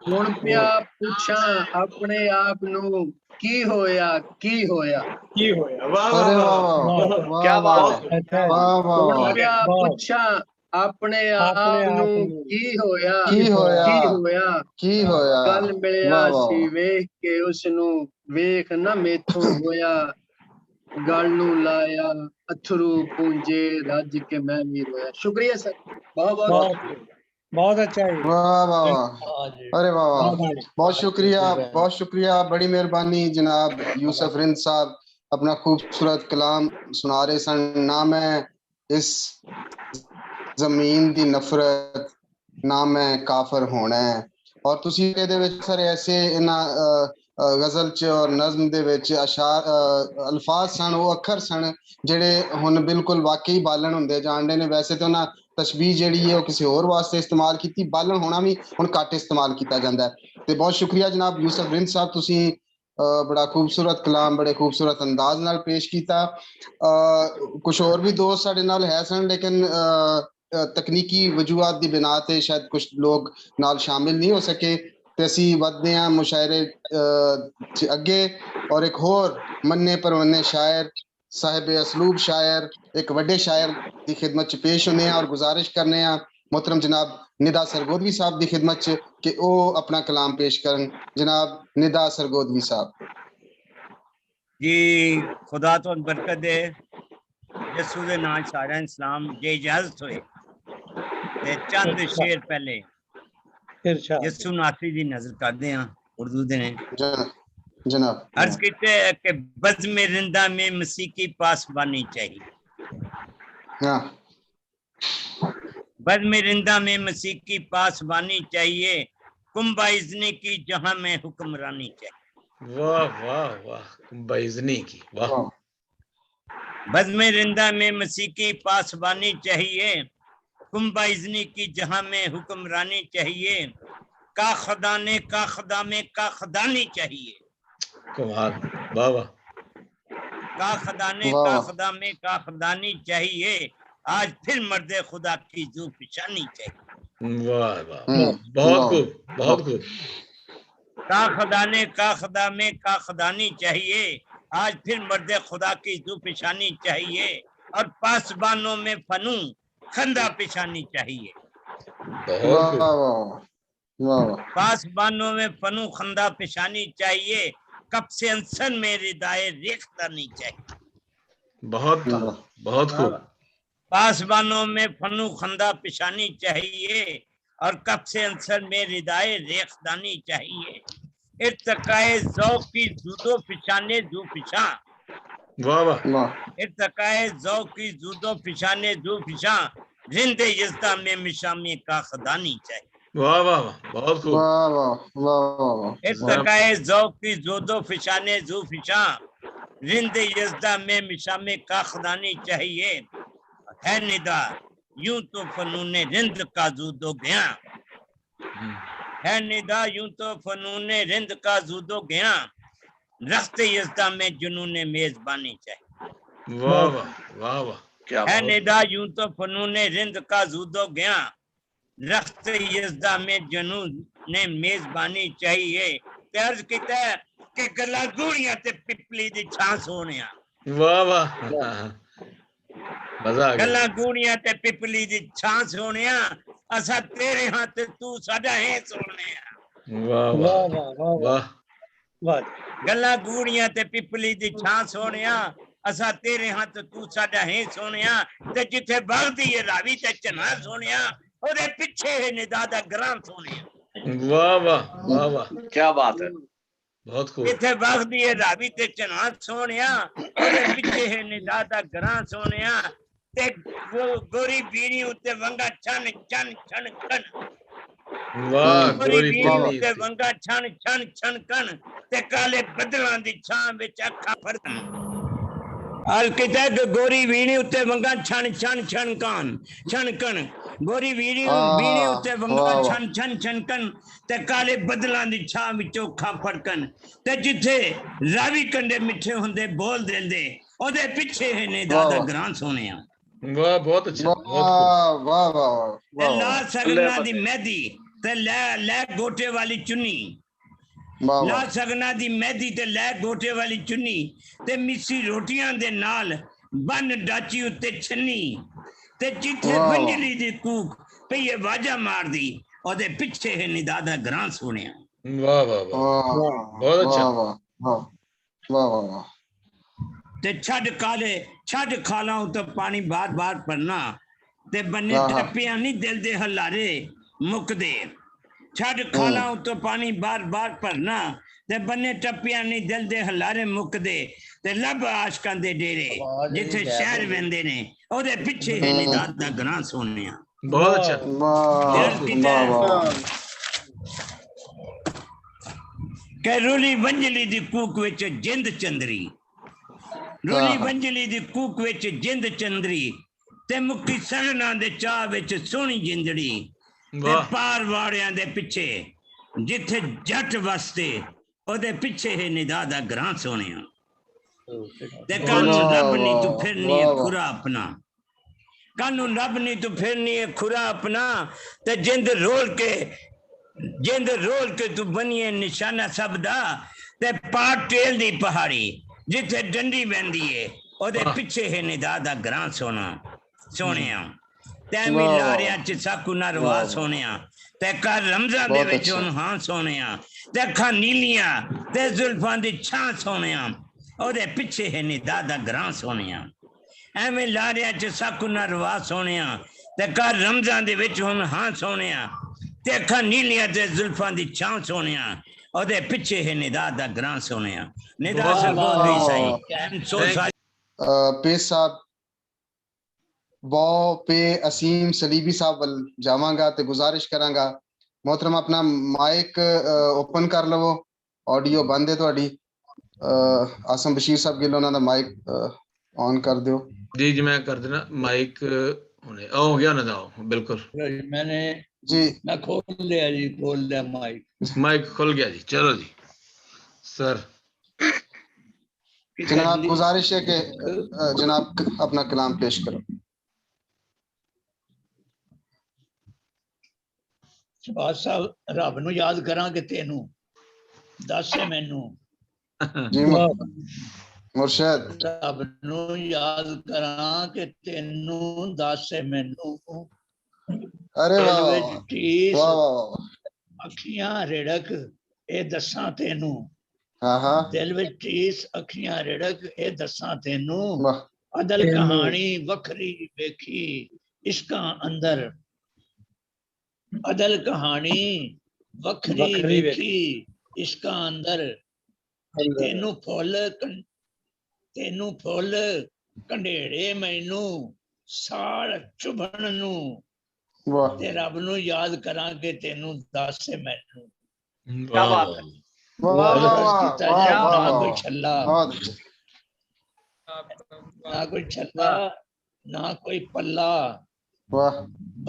ਹੁਣ ਪਿਆ ਪੁੱਛਾਂ ਆਪਣੇ ਆਪ ਨੂੰ ਕੀ ਹੋਇਆ ਕੀ ਹੋਇਆ। ਕੀ ਹੋਇਆ। ਵਾਹ ਅਰੇ ਵਾਹ ਵਾਹ ਵਾਹ ਵਾਹ ਵਾਹ क्या ਵਾਹ बात, ਵਾਹ ਵਾਹ ਹੁਣ ਵਾਹ ਪਿਆ ਪੁੱਛਾਂ ਆਪਣੇ ਆਪ ਨੂੰ ਕੀ ਹੋਇਆ ਕੀ ਹੋਇਆ ਕੀ ਹੋਇਆ। ਕੀ ਹੋਇਆ ਗੱਲ ਮਿਲਿਆ ਵਾਹ ਵਾਹ ਸੀ ਵੇਖ ਕੇ ਉਸ ਨੂੰ ਵੇਖ ਨਾ ਮੇਥੋਂ ਹੋਇਆ। ਗਲ ਨੂੰ ਲਾਇਆ ਅਥਰੂ ਪੂੰਝੇ ਰੱਜ ਕੇ ਮੈਂ ਵੀ ਰੋਇਆ। ਸ਼ੁਕਰੀਆ ਸਰ ਬਹੁਤ ਬਹੁਤ बहुत अच्छा है वाह वाह वाह अरे वाह वाह बहुत शुक्रिया बड़ी मेहरबानी जनाब यूसुफ रिंद साहब अपना खूबसूरत कलाम सुना रहे सन। ना मैं इस जमीन दी नफरत ना मैं काफर होना है। और तुसी ਇਹਦੇ ਵਿੱਚ ਸਰ ਐਸੇ ਇਹਨਾਂ ਗਜ਼ਲ ਚ ਔਰ ਨਜ਼ਮ ਦੇ ਵਿੱਚ ਅਸ਼ਾਰ ਅਲਫਾਜ਼ ਸਨ ਉਹ ਅੱਖਰ ਸਨ ਜਿਹੜੇ ਹੁਣ ਬਿਲਕੁਲ ਵਾਕਈ ਬਾਲਣ ਹੁੰਦੇ ਜਾਣਦੇ ਨੇ। ਵੈਸੇ ਤਾਂ ਉਹਨਾਂ ਤਸ਼ਬੀਹ ਜਿਹੜੀ ਹੈ ਉਹ ਕਿਸੇ ਹੋਰ ਵਾਸਤੇ ਇਸਤੇਮਾਲ ਕੀਤੀ ਬਾਲਣ ਹੋਣਾ ਵੀ ਹੁਣ ਘੱਟ ਇਸਤੇਮਾਲ ਕੀਤਾ ਜਾਂਦਾ ਹੈ। ਤੇ ਬਹੁਤ ਸ਼ੁਕਰੀਆ ਜਨਾਬ ਯੂਸੁਫ ਰਿੰਦ ਸਾਹਿਬ ਤੁਸੀਂ ਬੜਾ ਖੂਬਸੂਰਤ ਕਲਾਮ ਬੜੇ ਖੂਬਸੂਰਤ ਅੰਦਾਜ਼ ਨਾਲ ਪੇਸ਼ ਕੀਤਾ। ਕੁਝ ਹੋਰ ਵੀ ਦੋਸਤ ਸਾਡੇ ਨਾਲ ਹੈ ਸਨ ਲੇਕਿਨ ਤਕਨੀਕੀ ਵਜੂਹਾਤ ਦੀ ਬਿਨਾ ਤੇ ਸ਼ਾਇਦ ਕੁਝ ਲੋਕ ਨਾਲ ਸ਼ਾਮਿਲ ਨਹੀਂ ਹੋ ਸਕੇ। ਤੇ ਅਸੀਂ ਵਧਦੇ ਹਾਂ ਮੁਸ਼ਾਇਰੇ 'ਚ ਅੱਗੇ ਔਰ ਇੱਕ ਹੋਰ ਮੰਨੇ ਪਰਵੰਨੇ ਸ਼ਾਇਰ ਸਾਹਿਬ असलूब शायर एक वड्डे शायर की खिदमत च पेश होने और गुजारिश करने मोहतरम जनाब निदा सरगोदवी साहब की खिदमत च कि वो अपना कलाम पेश करन। जनाब निदा सरगोदवी साहब जी, खुदा तो बरकत दे। यसू दे नाम सारे सलाम। जे इजाजत होए ते चंद शेर पहले इरशाद यसू नासी दी नजर करदे हां उर्दू दे ने। जनाब अर्ज कीते कि बज़्म रिंदा में मसीह की पासबानी चाहिए। हाँ बज़्म रिंदा में मसीह की पासबानी चाहिए, कुंभा इज़्नी की जहां में हुक्मरानी चाहिए। वाह वाह वाह, बैजनी की वाह। बज़्म रिंदा में मसीह की पासबानी चाहिए, कुंभा इज़्नी की जहां में हुक्मरानी चाहिए, का खदाने का खदा में का खदानी चाहिए। कमाल, वाह वाह। का खदाने वाह, का वाह। खदा में का खदानी चाहिए, आज फिर मर्दे खुदा की जू पिशानी चाहिए। वाह वाह, बहुत वाह। खूब, बहुत खूब। का खदाने का खदा में का खदानी चाहिए, आज फिर मर्दे खुदा की जू पिशानी चाहिए, और पासबानों में फनू खंदा पिशानी चाहिए। बहुत वाह खूब। वाह वाह वाह पासबानों में फनू खंदा पिशानी चाहिए, कब से अंसन में रिदाए रेखता नहीं चाहिए। बहुत बहुत खूब। पासबानों में फनू खंदा पिशानी चाहिए, और कब से अंसर में रिदाए रेखदानी चाहिए। इर्तकाए ज़ौक़ की जूदो पिशाने जू पिशा, वाह वाह। वाह इर्तकाए ज़ौक़ की जूदो पिशाने जू पिशा, रिंदे यज़दा में मिशामी का खदानी चाहिए। वाह वाह वाह, बहुत खूब। वाह वाह वाह वाह इर्तकाए ज़ौक़ की जूदो पिशाने जू पिशा, रिंदे यज़दा में मिशामी का खदानी चाहिए। है निदा यूं तो फनूने रिंद का जूदो गया, है निदा यूं तो फनूने रिंद का जूदो गया, रखते यज़दा में जुनूने मेजबानी चाहिए। वाह वाह वाह वाह, क्या है बात। निदा यूं तो फनूने रिंद का जूदो गया, रखते यज़दा में जुनूने मेजबानी चाहिए। ते अर्ज कीता कि गल्लां गूड़ियां ते पिपली दी छां सोहणिया, वाह वाह, मजा आ गया। गल्लां गूड़ियां ते पिपली दी छां सोहणिया, असा तेरे हां ते तू साडा है सोहणिया। वाह वाह वाह वाह वाह वाह वाह, वाह गल्लां गूड़ियां ते पिपली दी छां सोहणिया, असा तेरे हां ते तू साडा है सोहणिया। ते जिथे बगदी है रावी ते चना सोहणिया, ओदे पिछे है निदा दा ग्रां सोहणिया। वाह वाह वाह वाह, क्या बात है। बहुत खूब। जिथे बगदी है रावी ते चना सोहणिया, ओदे पिछे है निदा दा ग्रां सोहणिया। ते गोरी बीड़ी उत्ते वंगा छन छन छन छन, वाह, गोरी गोरी बीड़ी पीली उत्ते थी। वंगा छन छन छन कन, ते काले बदलां दी छां विच अखां फरकन। अल किते गोरी बीड़ी उत्ते वंगा छन छन छन कन छन कन, गोरी बीड़ी बीड़ी उत्ते वंगा छन छन छन कन, ते काले बदलां दी छां विचों अखां फरकन। ते जिथे रावी कंडे मिठे हुंदे बोल देंदे, ओदे पिछे है निदा दा ग्रां सोहणिया। वाह, बहुत अच्छा, बहुत खूब। वाह वाह ते ला वाह सगना दी मेहदी, ते ले गोटे वाली चुन्नी, ला सगना दी मेहदी ते ले गोटे वाली चुन्नी, ते मिसी रोटियां दे नाल बन डाची उत्ते छन्नी, ते जिथे वंजली दी कूक पईए वाजा मार दी, ओदे पिछे है निदा दा ग्रां सोहणिया। वाह वाह वाह, बहुत अच्छा। वाह वाह वाह ते छड़ खाला उते पानी बार बार भरना, ते बन्ने टप्पियां नहीं दिल दे हलारे मुकदे। छड़ खाला उते पानी बार बार भरना, ते बन्ने टप्पियां नहीं दिल दे हलारे मुकदे। ते लब आशकां दे डेरे जिथे शहर वेंदे ने, ओदे पिछे है निदात दा ग्रां सोहणिया। बहुत अच्छा। के रूली वंजली दी कूक विच जिंद चंदरी, रूली वंजली दी कूक विच जिंद चंदरी, ते मुक्की सगना दे चाह विच सोहनी जिंदड़ी। ते पार वाड़ियां दे पिछे जिथे जट वसते, ओदे पिछे है निदा दा ग्रां सोहणिया। ते कानून रब नी तू फिरनी है खुरा अपना, कानून रब नी तू फिरनी है खुरा अपना, ते जिंद रोल के जिंद रोल के तू बनिए निशाना सब दा ते पाट टेल दी पहाड़ी जिथे डंडी बहंदी है ओदे पिछे है निदा दा ग्रां सोना सोनिया तैमी लारिया च साकू नरवा सोनिया ते कर रमजान दे विच हुन हां सोनिया ते अखां नीलियां ते जुल्फां दी छां सोनिया ओदे पिछे है निदा दा ग्रां सोनिया एवें लारिया च साकू नरवा सोनिया ते कर रमजान दे विच हुन हां सोनिया ते अखां नीलियां ते जुल्फां दी छां सोनिया ओदे पिछे है निदा दा ग्रां सोनिया निदा सरगोद भी सही सो पेश साहब बहुत पे असीम सलीबी साहब वल जावांगा ते गुजारिश करांगा मोहतरम अपना माइक ओपन कर लवो ऑडियो बंद है ਤੁਹਾਡੀ आसम बशीर साहब गिल ਉਹਨਾਂ ਦਾ ਮਾਈਕ ऑन कर ਦਿਓ जी जी मैं कर देना माइक होने हो गया ना दाओ बिल्कुल मैंने जी मैं खोल लिया जी, खोल लिया माइक। माइक खुल गया जी। चलो जी सर जनाब गुजारिश है कि जनाब अपना कलाम पेश करो। शहबाज साहब रब नू याद करा कि तेनू दस है मैनू जी मुर्शद रब नू याद करा कि तेनू दस है मैनू अरे वाह दिल विच टीस वाह वाह वाह अखियां रिड़क ए दसां तेनू हाँ हाँ दिल विच टीस अखियां रिड़क ए दसां तेनू वाह अदल कहानी वखरी वेखी इश्कां अंदर अदल कहानी वखरी वेखी इश्कां अंदर तेनू फुल कंडेड़े मैनू साड़ चुभन नू वाह ते रब नू याद करा के तेनू दस है मैनू क्या बात है वाह वाह वाह ना कोई छल्ला बहुत ना कोई छल्ला ना कोई पल्ला वाह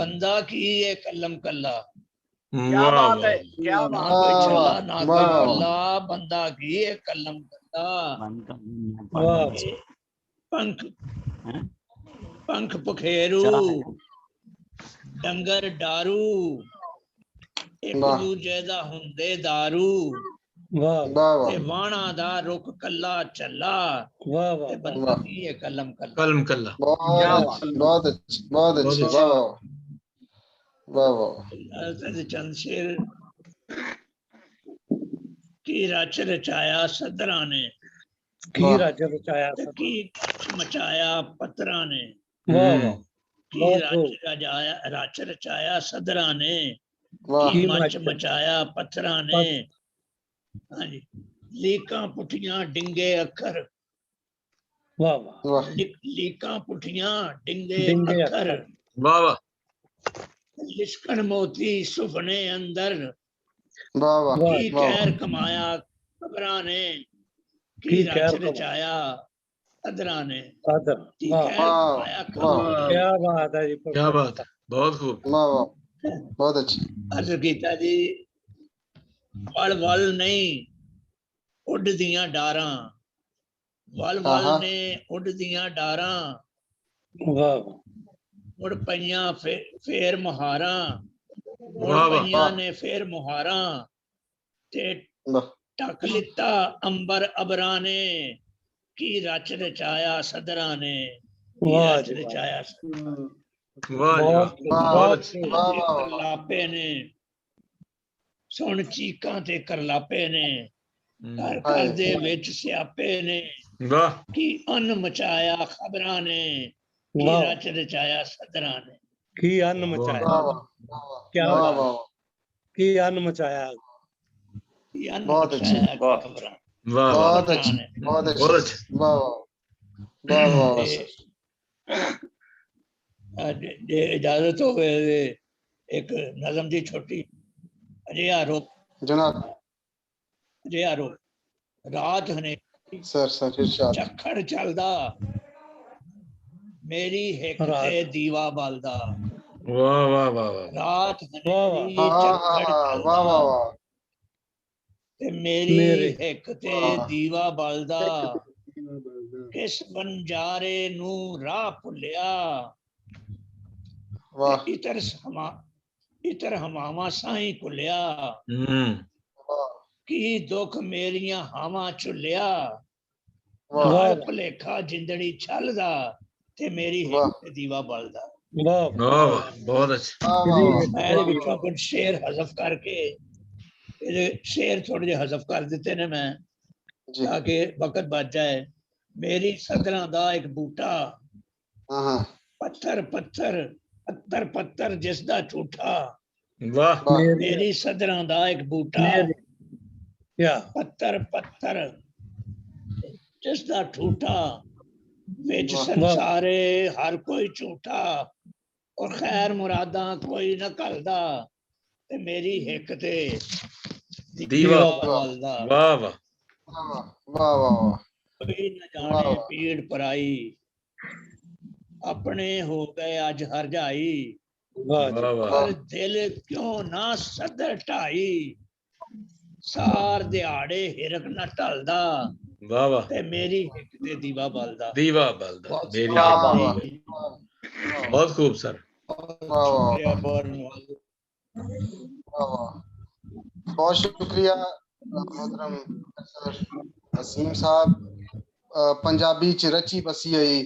बंदा की है कलम कल्ला क्या बात है क्या ना कोई छल्ला ना कोई पल्ला बंदा की है कलम कल्ला पंख पंख पखेरू डंगर डारू एक दूजे दा हुंदे दारू ते वाणा दा रुख कल्ला चला ते बंदा की है कलम कल्ला कलम कल्ला बहुत अच्छी वाह वाह वाह चंद शेर की रच रचाया सदरा ने की रच रचाया की मचाया पत्रा ने की रच रचाया सदरा ने की मच मचाया पत्थरा ने हाँ जी लीकां पुठियां डिंगे अखर वाह वाह लीकां पुठियां डिंगे अखर वाह वाह लिशकन मोती सुफने अंदर वाह वाह की कहर कमाया कबरा ने की रच रचाया अदरा ने की कहर कमाया कबरा। क्या बात है जी क्या बात है बहुत खूब वाह वाह बहुत अच्छी अर्ज कीता जी वल वल नहीं उड़दियां डारां वल वल ने उड़दियां डारां मुड़ पईयां फेर मुहारां मुड़ पईयां ने फेर मुहारां ते टक लिता अंबर अबरा ने की रच रचाया सदरा ने की रच रचाया करलापे ने सुन चीकां ते करलापे ने घर घर दे विच स्यापे ने की अन मचाया खबरां ने की रच रचाया सदरा ने की अन मचाया क्या की अन मचाया बहुत अच्छी बहुत अच्छी बहुत अच्छी वाह वाह वाह जे इजाजत हो एक नज़म दी छोटी अजय आरोप जनाब अजय आरोप रात हने सर इरशाद चखड़ चलदा मेरी हिक ते दीवा बलदा वाह वाह वाह रात हने चखड़ चलदा ते मेरी हिक ते दीवा बलदा किस बंजारे नू राह भुलिया इतर हमावा साई कुलिया की दुख मेरिया हावा झुलिया वाह भुलेखा जिंदड़ी छलदा ते मेरी वाह। हिक ते दीवा बलदा। वाह बहुत अच्छा। मैं ਇਹਦੇ ਵਿੱਚੋਂ ਕੁਝ ਸ਼ੇਰ ਹਜ਼ਫ ਕਰਕੇ ਇਹਦੇ ਸ਼ੇਰ ਥੋੜੇ ਜਿਹੇ ਹਜ਼ਫ ਕਰ ਦਿੱਤੇ ਨੇ ਮੈਂ जी ਤਾਂ ਕਿ ਵਕਤ ਬਚ ਜਾਏ। ਮੇਰੀ ਸਦਰਾਂ ਦਾ ਇੱਕ ਬੂਟਾ हाँ ਪੱਥਰ ਪੱਥਰ ਪੱਥਰ ਪੱਥਰ ਜਿਸ ਦਾ ਝੂਠਾ। वाह वाह ਮੇਰੀ ਸਦਰਾਂ ਦਾ ਇੱਕ ਬੂਟਾ क्या ਪੱਥਰ ਪੱਥਰ ਜਿਸ ਦਾ ਝੂਠਾ ਵਿੱਚ ਵਾਹ। ਸੰਸਾਰੇ ਹਰ ਕੋਈ ਝੂਠਾ ਔਰ ਖੈਰ ਮੁਰਾਦਾਂ ਕੋਈ ਨਾ ਘਲਦਾ ਤੇ ਮੇਰੀ ਹਿੱਕ ਤੇ ਦੀਵਾ ਬਲਦਾ। वाह वाह वाह वाह ਕੋਈ ਨਾ ਜਾਣੇ ਵਾਹ। ਪੀੜ ਪਰਾਈ ਆਪਣੇ ਹੋ ਗਏ ਅੱਜ ਹਰਜਾਈ वाह वाह वाह ਪਰ ਦਿਲ ਕਿਉਂ ਨਾ ਸਦਰ ਢਾਈ ਸਾਰ ਦਿਹਾੜੇ ਹਿਰਕ ਨਾ ਢਲਦਾ वाह वाह ਤੇ ਮੇਰੀ ਹਿੱਕ ਤੇ ਦੀਵਾ ਬਲਦਾ। दीवा बलदा मेरी वाह, हिक वाह, दीवा। बहुत खूब सर। शुक्रिया बहुत नवाज़। बहुत शुक्रिया मोहतरम प्रोफेसर असीम साहब पंजाबी च रची बसी होई